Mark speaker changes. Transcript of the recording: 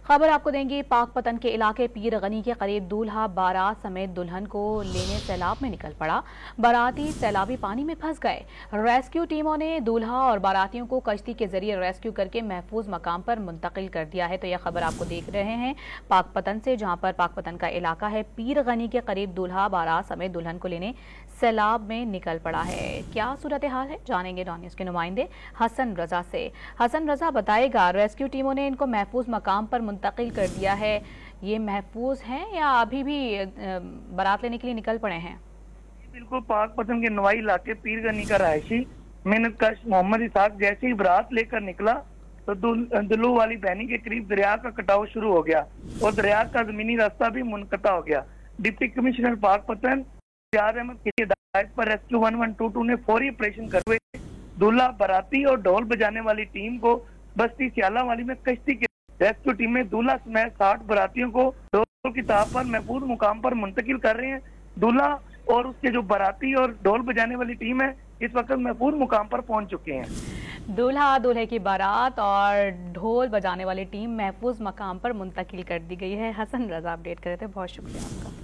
Speaker 1: خبر آپ کو دیں گے، پاک پتن کے علاقے پیر غنی کے قریب دولہا بارات سمیت دلہن کو لینے سیلاب میں نکل پڑا۔ باراتی سیلابی پانی میں پھنس گئے۔ ریسکیو ٹیموں نے دولہا اور باراتیوں کو کشتی کے ذریعے ریسکیو کر کے محفوظ مقام پر منتقل کر دیا ہے۔ تو یہ خبر آپ کو دیکھ رہے ہیں پاک پتن سے، جہاں پر پاک پتن کا علاقہ ہے پیر غنی کے قریب دولہا بارات سمیت دلہن کو لینے سیلاب میں نکل پڑا ہے۔ کیا صورتحال ہے، جانیں گے ڈان نیوز کے نمائندے حسن رضا سے۔ حسن رضا بتائے گا، ریسکیو ٹیموں نے ان کو محفوظ مقام پر منتقل کر دیا ہے، یہ محفوظ ہیں یا ابھی بھی بارات لینے کے لیے نکل پڑے ہیں؟
Speaker 2: بالکل، پاک پتن کے نوائی علاقے پیر غنی کا رہائشی محنت کش محمد اسحاق جیسے ہی برات لے کر نکلا تو دلو والی بہنی کے قریب دریا کا کٹاؤ شروع ہو گیا اور دریا کا زمینی راستہ بھی منقطع ہو گیا۔ ڈپٹی کمشنر پاک پتن سیاد احمد کی ہدایت پر ریسکیو 1122 نے فوری آپریشن کرتے ہوئے دولہا باراتی اور ڈھول بجانے والی ٹیم کو بستی سیالہ والی میں کشتی کے ریسکیو ٹیم میں دولہا سمیت 60 براتیوں کو ڈھول کی تاب پر محفوظ مقام پر منتقل کر رہے ہیں۔ دولہا اور اس کے جو باراتی اور ڈھول بجانے والی ٹیم ہے اس وقت محفوظ مقام پر پہنچ چکے ہیں۔
Speaker 1: دولہا دولہے کی بارات اور ڈھول بجانے والی ٹیم محفوظ مقام پر منتقل کر دی گئی ہے۔ حسن رضا اپڈیٹ کرے تھے، بہت شکریہ آپ کا۔